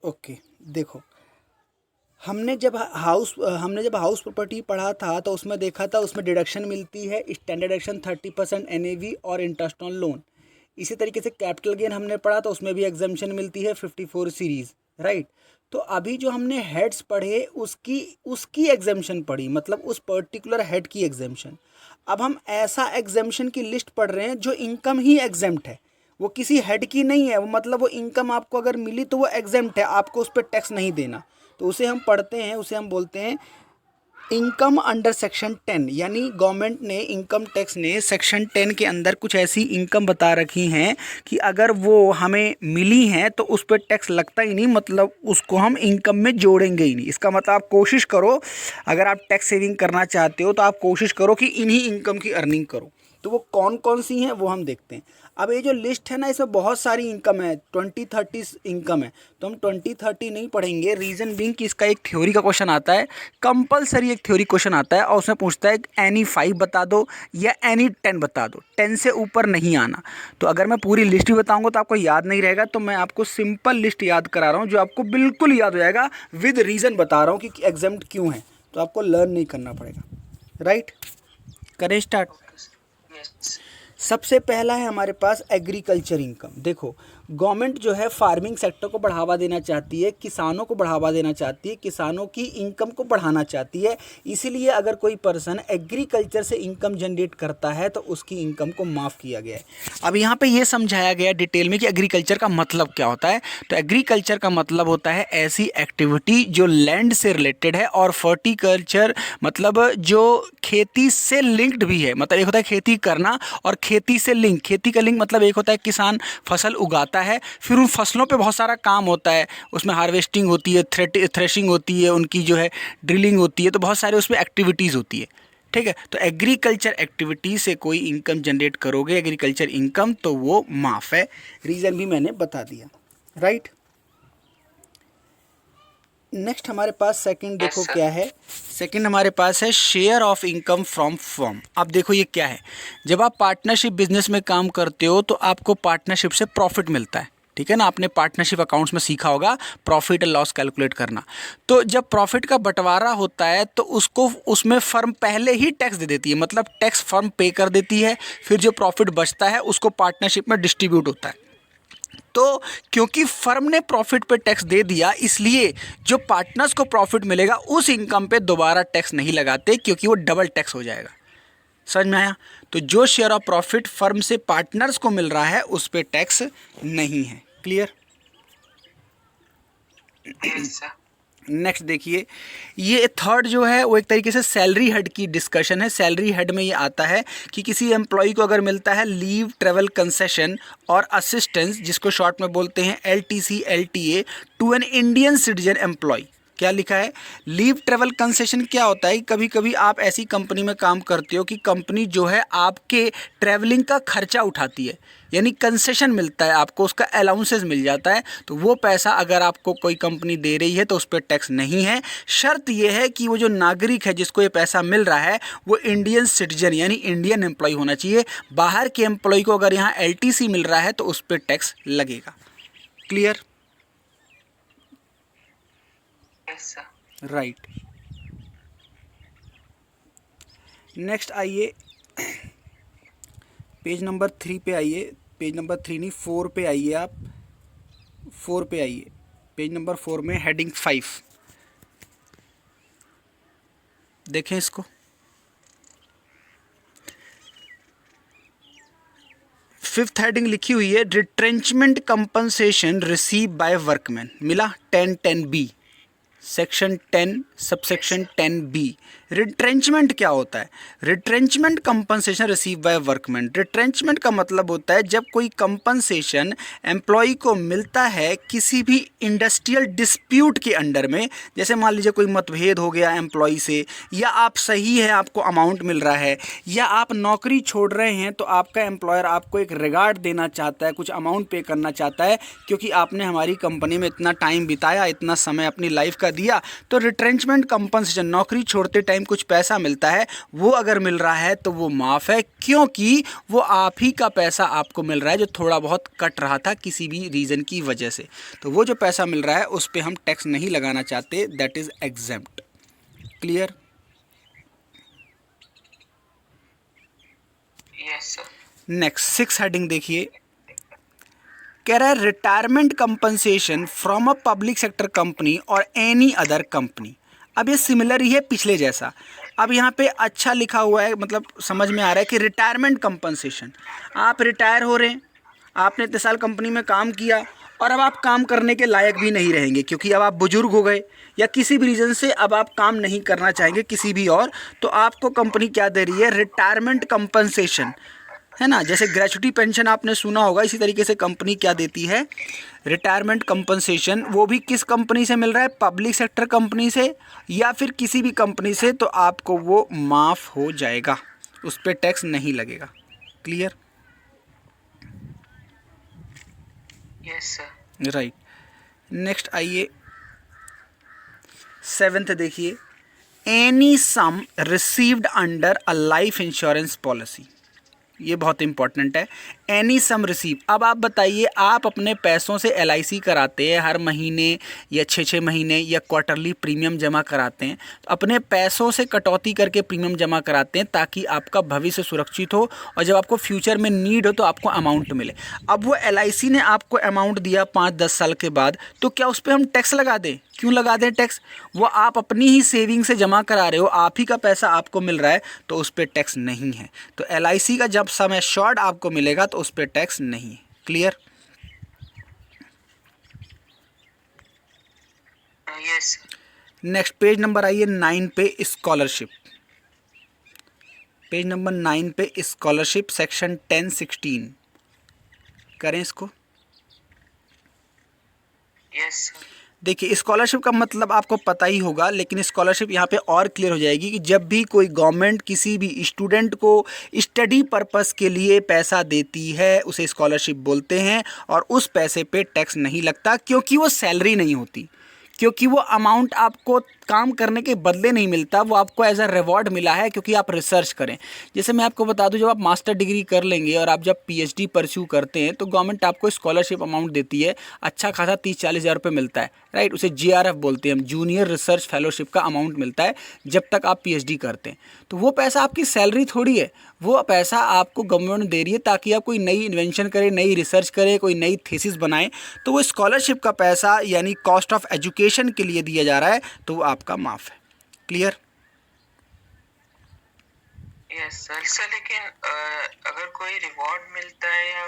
Okay, देखो, हमने जब हाउस प्रॉपर्टी पढ़ा था तो उसमें देखा था, उसमें डिडक्शन मिलती है, स्टैंडर्ड डिडक्शन 30% एनएवी और इंटरेस्ट ऑन लोन। इसी तरीके से कैपिटल गेन हमने पढ़ा तो उसमें भी एग्जाम्पशन मिलती है 54 सीरीज, राइट। तो अभी जो हमने हेड्स पढ़े उसकी उसकी एग्जाम्पशन पढ़ी, मतलब उस पर्टिकुलर हेड की एग्जाम्पशन। अब हम ऐसा एग्जाम्पशन की लिस्ट पढ़ रहे हैं जो इनकम ही एग्जेम्प्ट है, वो किसी हेड की नहीं है, वो मतलब वो इनकम आपको अगर मिली तो वो एग्जेम्प्ट है, आपको उस पर टैक्स नहीं देना। तो उसे हम पढ़ते हैं, उसे हम बोलते हैं इनकम अंडर सेक्शन 10। यानी गवर्नमेंट ने, इनकम टैक्स ने सेक्शन 10 के अंदर कुछ ऐसी इनकम बता रखी हैं कि अगर वो हमें मिली हैं तो उस पर टैक्स लगता ही नहीं, मतलब उसको हम इनकम में जोड़ेंगे ही नहीं। इसका मतलब आप कोशिश करो, अगर आप टैक्स सेविंग करना चाहते हो तो आप कोशिश करो कि इन्हीं इनकम की अर्निंग करो। तो वो कौन कौन सी हैं वो हम देखते हैं। अब ये जो लिस्ट है ना, इसमें बहुत सारी इनकम है, 20-30 इनकम है, तो हम 20-30 नहीं पढ़ेंगे। रीज़न बीइंग कि इसका एक थ्योरी का क्वेश्चन आता है, कंपलसरी एक थ्योरी क्वेश्चन आता है, और उसमें पूछता है एनी 5 बता दो या एनी 10 बता दो, 10 से ऊपर नहीं आना। तो अगर मैं पूरी लिस्ट भी बताऊंगा तो आपको याद नहीं रहेगा, तो मैं आपको सिंपल लिस्ट याद करा रहा हूँ जो आपको बिल्कुल याद हो जाएगा, विद रीज़न बता रहा हूँ कि एग्जाम्प्ट क्यों है, तो आपको लर्न नहीं करना पड़ेगा, राइट। करें स्टार्ट। सबसे पहला है हमारे पास एग्रीकल्चर इनकम। देखो, गवर्नमेंट जो है फार्मिंग सेक्टर को बढ़ावा देना चाहती है, किसानों को बढ़ावा देना चाहती है, किसानों की इनकम को बढ़ाना चाहती है। इसीलिए अगर कोई पर्सन एग्रीकल्चर से इनकम जनरेट करता है तो उसकी इनकम को माफ़ किया गया है। अब यहाँ पे ये समझाया गया डिटेल में कि एग्रीकल्चर का मतलब क्या होता है। तो एग्रीकल्चर का मतलब होता है ऐसी एक्टिविटी जो लैंड से रिलेटेड है, और फर्टिकल्चर मतलब जो खेती से लिंक्ड भी है। मतलब एक होता है खेती करना और खेती से लिंक, खेती का लिंक मतलब एक होता है किसान फसल उगाता है, फिर उन फसलों पे बहुत सारा काम होता है, उसमें हार्वेस्टिंग होती है, थ्रेशिंग होती है, उनकी जो है ड्रिलिंग होती है, तो बहुत सारे उसमें एक्टिविटीज़ होती है, ठीक है। तो एग्रीकल्चर एक्टिविटी से कोई इनकम जनरेट करोगे, एग्रीकल्चर इनकम, तो वो माफ़ है। रीज़न भी मैंने बता दिया, राइट। नेक्स्ट हमारे पास सेकंड देखो क्या है। सेकंड हमारे पास है share of income from firm. अब देखो ये क्या है, जब आप पार्टनरशिप बिजनेस में काम करते हो तो आपको पार्टनरशिप से प्रॉफिट मिलता है, ठीक है ना। आपने पार्टनरशिप अकाउंट्स में सीखा होगा प्रॉफिट एंड लॉस कैलकुलेट करना। तो जब प्रॉफिट का बंटवारा होता है तो उसको, उसमें फर्म पहले ही टैक्स दे देती है, मतलब टैक्स फर्म पे कर देती है, फिर जो प्रॉफिट बचता है उसको पार्टनरशिप में डिस्ट्रीब्यूट होता है। तो क्योंकि फर्म ने प्रॉफिट पे टैक्स दे दिया, इसलिए जो पार्टनर्स को प्रॉफिट मिलेगा उस इनकम पे दोबारा टैक्स नहीं लगाते, क्योंकि वो डबल टैक्स हो जाएगा। समझ में आया। तो जो शेयर ऑफ प्रॉफिट फर्म से पार्टनर्स को मिल रहा है उस पे टैक्स नहीं है। क्लियर। नेक्स्ट देखिए, ये थर्ड जो है वो एक तरीके से सैलरी हेड की डिस्कशन है। सैलरी हेड में ये आता है कि किसी एम्प्लॉय को अगर मिलता है लीव, ट्रेवल कंसेशन और असिस्टेंस, जिसको शॉर्ट में बोलते हैं LTC LTA, to an Indian citizen employ. क्या लिखा है, लीव ट्रेवल कंसेशन क्या होता है। कभी कभी आप ऐसी कंपनी में काम करते हो कि कंपनी जो है आपके ट्रैवलिंग का खर्चा उठाती है, यानी कंसेशन मिलता है आपको, उसका अलाउंसेस मिल जाता है, तो वो पैसा अगर आपको कोई कंपनी दे रही है तो उस पर टैक्स नहीं है। शर्त यह है कि वो जो नागरिक है जिसको ये पैसा मिल रहा है वो इंडियन सिटीजन यानी इंडियन एम्प्लॉय होना चाहिए। बाहर के एम्प्लॉय को अगर यहाँ LTC मिल रहा है तो उस पर टैक्स लगेगा। Clear, right. नेक्स्ट आइए, पेज नंबर 3 पे आइए, पेज नंबर 3 नहीं 4 पे आइए, आप 4 पे आइए। पेज नंबर 4 में हेडिंग 5 देखें इसको। फिफ्थ हेडिंग लिखी हुई है retrenchment compensation receive by workman. मिला 10(10)(b), section 10 subsection 10(b). Retrenchment क्या होता है, retrenchment compensation receive by workman. Retrenchment का मतलब होता है जब कोई कंपनसेशन एम्प्लॉय को मिलता है किसी भी इंडस्ट्रियल डिस्प्यूट के अंडर में, जैसे मान लीजिए कोई मतभेद हो गया एम्प्लॉय से, या आप सही है आपको अमाउंट मिल रहा है, या आप नौकरी छोड़ रहे हैं तो आपका एम्प्लॉयर आपको एक रिगार्ड देना चाहता है, कुछ अमाउंट पे करना चाहता है क्योंकि आपने हमारी कंपनी में इतना टाइम बिताया, इतना समय अपनी लाइफ का दिया। तो रिट्रेंचमेंट रिटायरमेंट कंपनसेशन, नौकरी छोड़ते टाइम कुछ पैसा मिलता है, वो अगर मिल रहा है तो वो माफ़ है, क्योंकि वो आप ही का पैसा आपको मिल रहा है जो थोड़ा बहुत कट रहा था किसी भी रीज़न की वजह से। तो वो जो पैसा मिल रहा है उस पर हम टैक्स नहीं लगाना चाहते, that is exempt. Clear? Yes sir. Next 6 heading देखिए, कह रहा है retirement compensation from a public sector company और एनी अदर कंपनी। अब ये सिमिलर ही है पिछले जैसा। अब यहाँ पे अच्छा लिखा हुआ है, मतलब समझ में आ रहा है कि रिटायरमेंट कंपनसेशन, आप रिटायर हो रहे हैं, आपने इतने साल कंपनी में काम किया और अब आप काम करने के लायक भी नहीं रहेंगे क्योंकि अब आप बुजुर्ग हो गए या किसी भी रीज़न से अब आप काम नहीं करना चाहेंगे किसी भी और, तो आपको कंपनी क्या दे रही है? रिटायरमेंट कंपनसेशन, है ना। जैसे ग्रेचुटी पेंशन आपने सुना होगा, इसी तरीके से कंपनी क्या देती है? Retirement compensation. वो भी किस कंपनी से मिल रहा है? पब्लिक सेक्टर कंपनी से या फिर किसी भी कंपनी से, तो आपको वो माफ़ हो जाएगा, उस पर टैक्स नहीं लगेगा। Clear? Yes sir. Right. Next आइए 7th देखिए, any sum received under a life insurance policy. ये बहुत इंपॉर्टेंट है, एनी सम रिसीव। अब आप बताइए, आप अपने पैसों से LIC कराते हैं, हर महीने या 6-6 महीने या क्वार्टरली प्रीमियम जमा कराते हैं, तो अपने पैसों से कटौती करके प्रीमियम जमा कराते हैं ताकि आपका भविष्य सुरक्षित हो और जब आपको फ्यूचर में नीड हो तो आपको अमाउंट मिले। अब वो LIC ने आपको अमाउंट दिया 5-10 साल के बाद, तो क्या उस पर हम टैक्स लगा दें? क्यों लगा दें टैक्स? वो आप अपनी ही सेविंग से जमा करा रहे हो, आप ही का पैसा आपको मिल रहा है, तो उस पर टैक्स नहीं है। तो LIC का जब समय शॉर्ट आपको मिलेगा तो उस पर टैक्स नहीं है। Clear? Yes. Next page number आइए 9 पे, स्कॉलरशिप। पेज नंबर 9 पे स्कॉलरशिप, सेक्शन 10-16 करें इसको। यस। देखिए, स्कॉलरशिप का मतलब आपको पता ही होगा, लेकिन स्कॉलरशिप यहाँ पे और क्लियर हो जाएगी कि जब भी कोई गवर्नमेंट किसी भी स्टूडेंट को स्टडी पर्पस के लिए पैसा देती है उसे स्कॉलरशिप बोलते हैं, और उस पैसे पे टैक्स नहीं लगता क्योंकि वो सैलरी नहीं होती, क्योंकि वो अमाउंट आपको काम करने के बदले नहीं मिलता, वो आपको एज अ रिवॉर्ड मिला है क्योंकि आप रिसर्च करें। जैसे मैं आपको बता दूं, जब आप मास्टर डिग्री कर लेंगे और आप जब PhD परस्यू करते हैं तो गवर्नमेंट आपको स्कॉलरशिप अमाउंट देती है, अच्छा खासा 30-40 हज़ार रुपये मिलता है, राइट। उसे JRF बोलते हैं हम, जूनियर रिसर्च फेलोशिप का अमाउंट मिलता है जब तक आप PhD करते हैं। तो वो पैसा आपकी सैलरी थोड़ी है, वो पैसा आपको गवर्नमेंट दे रही है ताकि आप कोई नई इन्वेंशन करें, नई रिसर्च करें, कोई नई थीसिस बनाएं। तो वो स्कॉलरशिप का पैसा यानी कॉस्ट ऑफ एजुकेशन के लिए दिया जा रहा है, तो वो आपका माफ़ है। क्लियर? Yes sir. सर लेकिन अगर कोई रिवॉर्ड मिलता है या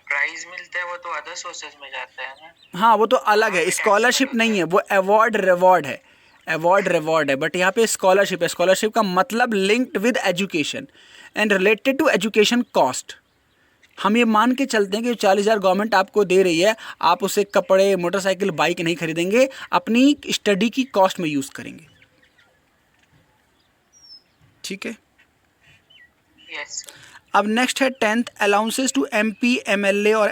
प्राइज मिलता है वो तो अदर सोर्सेज में जाता है ना? हाँ, वो तो अलग है, स्कॉलरशिप नहीं है, वो अवार्ड रिवॉर्ड है, अवार्ड रिवॉर्ड है। बट यहाँ पे स्कॉलरशिप है, स्कॉलरशिप का मतलब linked with education and related to education cost. हम ये मान के चलते हैं कि 40 हज़ार गवर्नमेंट आपको दे रही है, आप उसे कपड़े, मोटरसाइकिल, बाइक नहीं खरीदेंगे, अपनी स्टडी की कॉस्ट में यूज़ करेंगे। ठीक है? यस। अब नेक्स्ट है 10th, allowances to MP, MLA और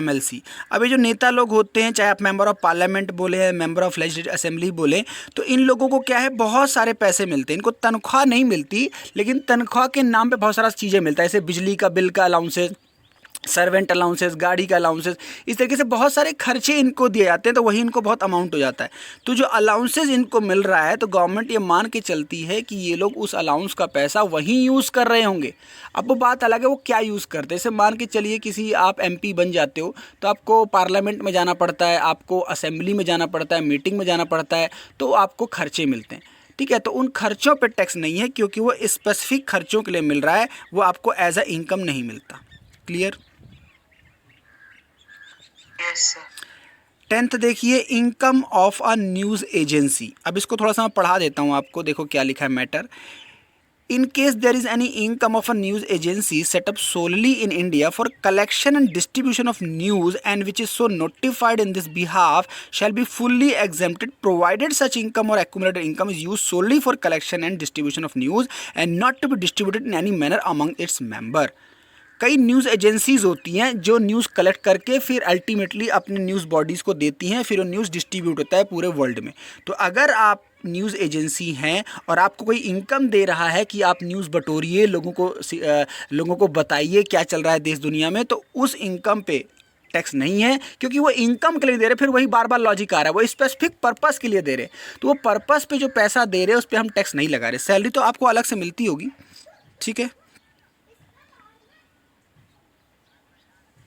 MLC। अब ये जो नेता लोग होते हैं, चाहे आप मेंबर ऑफ पार्लियामेंट बोले हैं, मेंबर ऑफ लेजिस्लेटिव असेंबली बोले, तो इन लोगों को क्या है, बहुत सारे पैसे मिलते हैं। इनको तनख्वाह नहीं मिलती, लेकिन तनख्वाह के नाम पे बहुत सारा चीज़ें मिलता है, जैसे बिजली का बिल का अलाउंसेस, सर्वेंट अलाउंसेस, गाड़ी का अलाउंसेस, इस तरीके से बहुत सारे खर्चे इनको दिए जाते हैं, तो वही इनको बहुत अमाउंट हो जाता है। तो जो अलाउंसेस इनको मिल रहा है, तो गवर्नमेंट ये मान के चलती है कि ये लोग उस अलाउंस का पैसा वहीं यूज़ कर रहे होंगे। अब वो बात अलग है वो क्या यूज़ करते हैं। जैसे मान के चलिए किसी आप MP बन जाते हो, तो आपको पार्लियामेंट में जाना पड़ता है, आपको असेंबली में जाना पड़ता है, मीटिंग में जाना पड़ता है, तो आपको खर्चे मिलते हैं। ठीक है, तो उन खर्चों पर टैक्स नहीं है क्योंकि वो स्पेसिफिक खर्चों के लिए मिल रहा है, वो आपको एज अ इनकम नहीं मिलता। क्लियर? Yes sir. 10th देखिए, income of a news agency. अब इसको थोड़ा सा मैं पढ़ा देता हूँ आपको, देखो क्या लिखा है matter. In case there is any income of a news agency set up solely in India for collection and distribution of news and which is so notified in this behalf shall be fully exempted provided such income or accumulated income is used solely for collection and distribution of news and not to be distributed in any manner among its member. कई news agencies होती हैं जो news collect करके फिर ultimately अपने news bodies को देती हैं, फिर वो न्यूज़ डिस्ट्रीब्यूट होता है पूरे वर्ल्ड में। तो अगर आप न्यूज़ एजेंसी हैं और आपको कोई इनकम दे रहा है कि आप न्यूज़ बटोरिए, लोगों को बताइए क्या चल रहा है देश दुनिया में, तो उस इनकम पे टैक्स नहीं है, क्योंकि वो इनकम के लिए दे रहे। फिर वही बार बार लॉजिक आ रहा है, वो स्पेसिफिक पर्पस के लिए दे रहे, तो वो पर्पस पे जो पैसा दे रहे हैं उस पर हम टैक्स नहीं लगा रहे। सैलरी तो आपको अलग से मिलती होगी, ठीक है।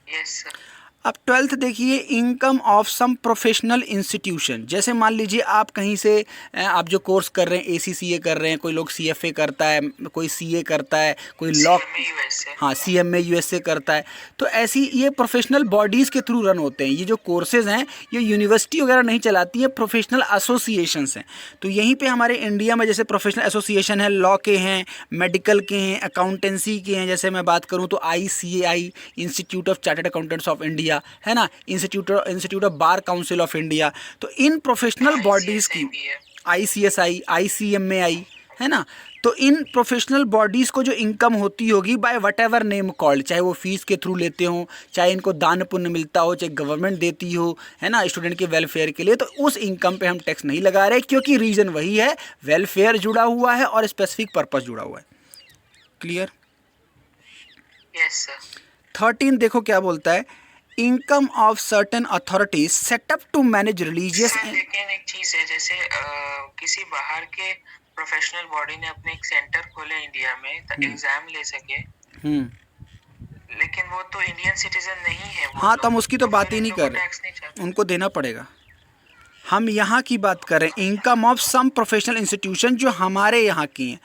Yes sir. अब 12th देखिए, income of some professional institution. जैसे मान लीजिए आप कहीं से आप जो कोर्स कर रहे हैं, ACCA कर रहे हैं, कोई लोग CFA करता है, कोई CA करता है, कोई लॉ, CMA USA। हाँ CMA USA करता है। तो ऐसी ये प्रोफेशनल बॉडीज़ के थ्रू रन होते हैं। ये जो कोर्सेज़ हैं ये यूनिवर्सिटी वगैरह नहीं चलाती हैं, प्रोफेशनल एसोसिएशंस हैं। तो यहीं पे हमारे इंडिया में जैसे प्रोफेशनल एसोसिएशन है, लॉ के हैं, मेडिकल के हैं, अकाउंटेंसी के हैं। जैसे मैं बात करूँ तो ICAI, institute of chartered accountants of India, है ना, institute of bar council of India. तो इन प्रोफेशनल बॉडीज़ की, ICSI, ICMAI, है ना, तो इन प्रोफेशनल बॉडीज़ को जो इनकम होती होगी by whatever name called, चाहे वो फीस के थ्रू लेते हो, चाहे इनको दान पुण्य मिलता हो, चाहे गवर्नमेंट देती हो, है ना, स्टूडेंट के वेलफेयर के लिए, तो उस इनकम पे हम टैक्स नहीं लगा रहे, क्योंकि रीज़न वही है, वेलफेयर जुड़ा हुआ है और स्पेसिफिक पर्पस जुड़ा हुआ है। क्लियर? Yes sir. 13 देखो क्या बोलता है, income of certain authorities set up to manage religious. लेकिन एक चीज है, जैसे किसी बाहर के प्रोफेशनल बॉडी ने अपने एक सेंटर खोले इंडिया में ताकि एग्जाम ले सके, लेकिन वो तो इंडियन सिटीजन नहीं है वो। हाँ, तो हम उसकी तो बात ही फिर नहीं इन कर लोगों को टैक्स नहीं रहे, चाहिए। उनको देना पड़ेगा। हम यहाँ की बात कर रहे हैं income of some professional institution जो हमारे यहाँ की हैं,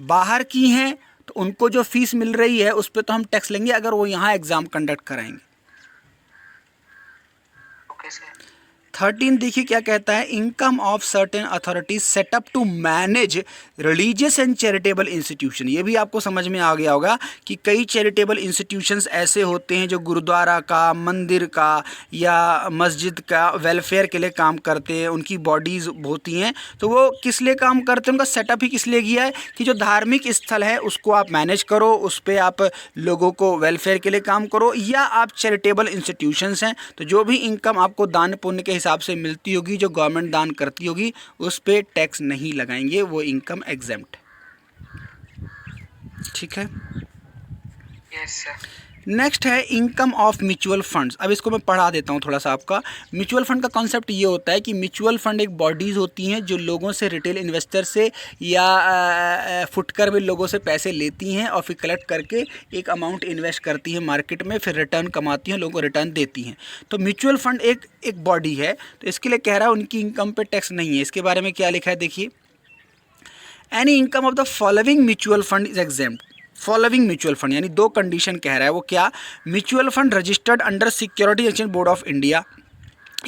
बाहर की हैं तो उनको जो फीस मिल रही है उस पर तो हम टैक्स लेंगे अगर वो यहाँ एग्ज़ाम कंडक्ट कराएंगे। Okay sir. 13 देखिए क्या कहता है, income of certain authorities set up to manage religious and charitable institution. ये भी आपको समझ में आ गया होगा कि कई चैरिटेबल इंस्टीट्यूशंस ऐसे होते हैं जो गुरुद्वारा का, मंदिर का या मस्जिद का वेलफेयर के लिए काम करते हैं, उनकी बॉडीज़ होती हैं। तो वो किस लिए काम करते हैं, उनका सेटअप ही किस लिए किया है कि जो धार्मिक स्थल है उसको आप मैनेज करो, उस पर आप लोगों को वेलफेयर के लिए काम करो, या आप चैरिटेबल इंस्टीट्यूशंस हैं तो जो भी इनकम आपको दान पुण्य के हिसाब से मिलती होगी, जो गवर्नमेंट दान करती होगी, उस पे टैक्स नहीं लगाएंगे, वो इनकम एग्जेम्प्ट। ठीक है। Yes sir. नेक्स्ट है इनकम ऑफ म्यूचुअल फंड्स। अब इसको मैं पढ़ा देता हूँ थोड़ा सा आपका। म्यूचुअल फंड का कॉन्सेप्ट ये होता है कि म्यूचुअल फंड एक बॉडीज़ होती हैं जो लोगों से, रिटेल इन्वेस्टर से या फुटकर में लोगों से पैसे लेती हैं और फिर कलेक्ट करके एक अमाउंट इन्वेस्ट करती हैं मार्केट में, फिर रिटर्न कमाती हैं, लोगों को रिटर्न देती हैं। तो म्यूचुअल फंड एक बॉडी है, तो इसके लिए कह रहा है उनकी इनकम पे टैक्स नहीं है। इसके बारे में क्या लिखा है देखिए, any income of the following mutual fund is exempt. Following mutual fund यानी दो कंडीशन कह रहा है, वो क्या, mutual fund registered under security exchange board of India,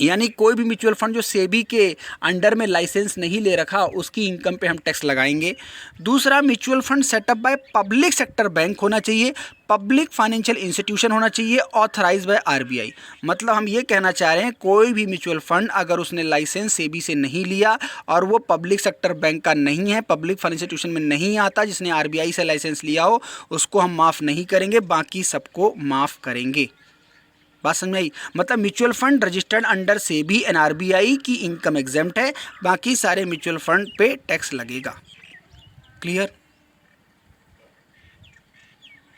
यानी कोई भी म्यूचुअल फंड जो सेबी के अंडर में लाइसेंस नहीं ले रखा उसकी इनकम पे हम टैक्स लगाएंगे। दूसरा, mutual fund setup by public sector bank होना चाहिए, पब्लिक फाइनेंशियल इंस्टीट्यूशन होना चाहिए, ऑथराइज बाय RBI। मतलब हम ये कहना चाह रहे हैं कोई भी म्यूचुअल फंड अगर उसने लाइसेंस सेबी से नहीं लिया और वो पब्लिक सेक्टर बैंक का नहीं है, पब्लिक फाइनेंशियल इंस्टीट्यूशन में नहीं आता, जिसने RBI से लाइसेंस लिया हो, उसको हम माफ़ नहीं करेंगे, बाकी सबको माफ़ करेंगे। बात समझ में आई? मतलब mutual fund registered under SEBI and RBI की इनकम एग्जेम्प्ट है, बाकी सारे म्यूचुअल फंड पे टैक्स लगेगा। क्लियर?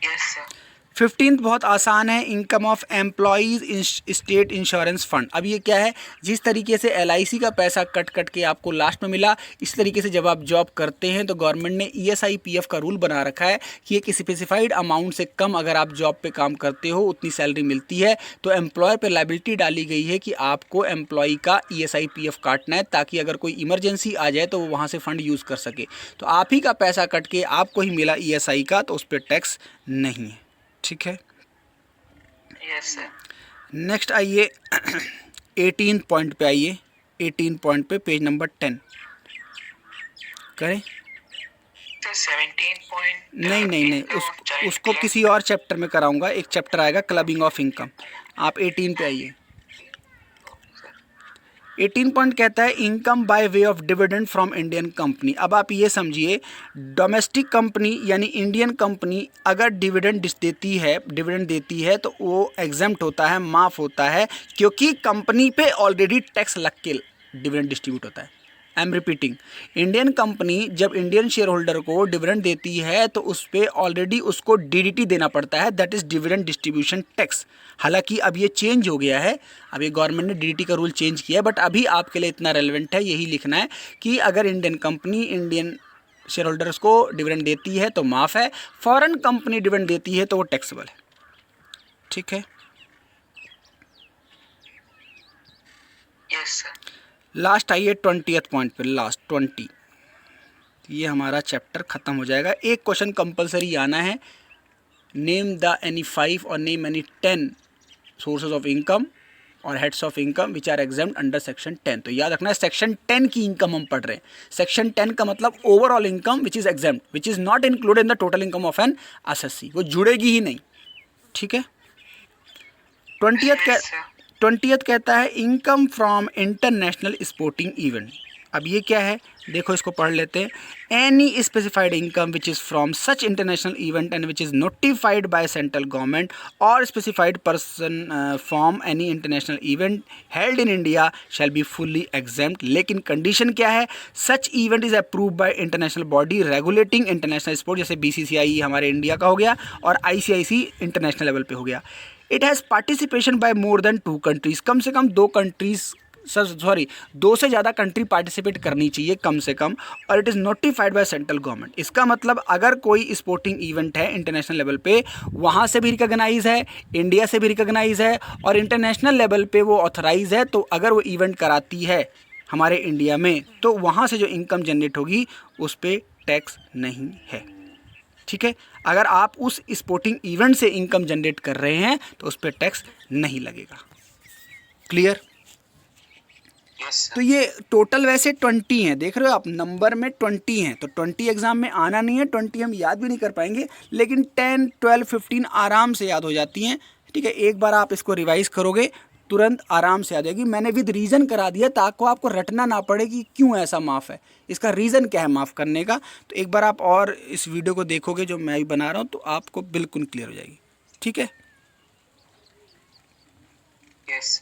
Yes sir. 15th बहुत आसान है, income of employees state insurance fund. अब ये क्या है, जिस तरीके से LIC का पैसा कट कट के आपको लास्ट में मिला, इस तरीके से जब आप जॉब करते हैं तो गवर्नमेंट ने ESI PF का रूल बना रखा है कि एक स्पेसिफाइड अमाउंट से कम अगर आप जॉब पे काम करते हो उतनी सैलरी मिलती है, तो एम्प्लॉयर पे लायबिलिटी डाली गई है कि आपको एम्प्लॉय का ESI PF काटना है, ताकि अगर कोई इमरजेंसी आ जाए तो वो वहाँ से फंड यूज़ कर सके। तो आप ही का पैसा कट के आपको ही मिला ESI का, तो उस पर टैक्स नहीं है। ठीक है। Yes sir. नेक्स्ट आइए 18 पॉइंट पे आइए, 18 पॉइंट पे पेज नंबर 10 करें। तो 17 पॉइंट नहीं, उसको किसी और चैप्टर में कराऊंगा, एक चैप्टर आएगा क्लबिंग ऑफ इनकम। आप 18 पे आइए। 18 पॉइंट कहता है income by way of dividend from Indian company. अब आप ये समझिए, डोमेस्टिक कंपनी यानी इंडियन कंपनी अगर डिविडेंड देती है तो वो एग्जम्प्ट होता है, माफ़ होता है, क्योंकि कंपनी पे ऑलरेडी टैक्स लग के डिविडेंड डिस्ट्रीब्यूट होता है। I am repeating, Indian company जब इंडियन शेयर होल्डर को डिविडेंड देती है तो उस पर ऑलरेडी उसको डीडीटी देना पड़ता है, that is dividend distribution tax. हालांकि अब ये चेंज हो गया है, अब ये गवर्नमेंट ने डीडीटी का रूल चेंज किया है, बट अभी आपके लिए इतना रेलेवेंट है यही लिखना है कि अगर Indian company Indian share holders को डिविडेंड देती है तो माफ़ है, फॉरेन कंपनी डिविडेंड देती है तो वो टैक्सेबल है। ठीक है, यस सर। लास्ट आइए 20th पॉइंट पे, लास्ट 20, ये हमारा चैप्टर ख़त्म हो जाएगा। एक क्वेश्चन कंपलसरी आना है, नेम द एनी 5 और name any 10 sources of income और heads of income which are exempt under section 10। तो याद रखना है सेक्शन 10 की इनकम हम पढ़ रहे हैं। सेक्शन 10 का मतलब overall income which is exempt, which is not included in the total income of an SSC, वो जुड़ेगी ही नहीं। ठीक है, 20th कहता है income from international sporting event. अब ये क्या है, देखो इसको पढ़ लेते हैं। Any specified income which is from such international event and which is notified by central government और specified person from any international event held in India shall be fully exempt. लेकिन कंडीशन क्या है, सच event is approve by international body regulating international sport, जैसे BCCI हमारे India का हो गया और आईसीआईसी इंटरनेशनल लेवल पे हो गया। It has participation by more than 2 countries, कम से कम 2 से ज़्यादा कंट्री पार्टिसिपेट करनी चाहिए कम से कम, और it is notified by central government. इसका मतलब अगर कोई स्पोर्टिंग इवेंट है इंटरनेशनल लेवल पे, वहाँ से भी रिकॉग्नाइज है, इंडिया से भी रिकॉग्नाइज है और इंटरनेशनल लेवल पे वो ऑथराइज है, तो अगर वो इवेंट कराती है हमारे इंडिया में तो वहाँ से जो इनकम जनरेट होगी उस पर टैक्स नहीं है। ठीक है, अगर आप उस स्पोर्टिंग इवेंट से इनकम जनरेट कर रहे हैं तो उस पर टैक्स नहीं लगेगा। क्लियर? तो ये टोटल वैसे 20 हैं, देख रहे हो आप, नंबर में 20 हैं, तो 20 एग्जाम में आना नहीं है, 20 हम याद भी नहीं कर पाएंगे, लेकिन 10, 12, 15 आराम से याद हो जाती हैं। ठीक है, एक बार आप इसको रिवाइज करोगे तुरंत आराम से आ जाएगी। मैंने विद रीज़न करा दिया ताकि आपको रटना ना पड़े कि क्यों ऐसा माफ़ है, इसका रीज़न क्या है माफ़ करने का। तो एक बार आप और इस वीडियो को देखोगे जो मैं बना रहा हूँ तो आपको बिल्कुल क्लियर हो जाएगी। ठीक है, यस।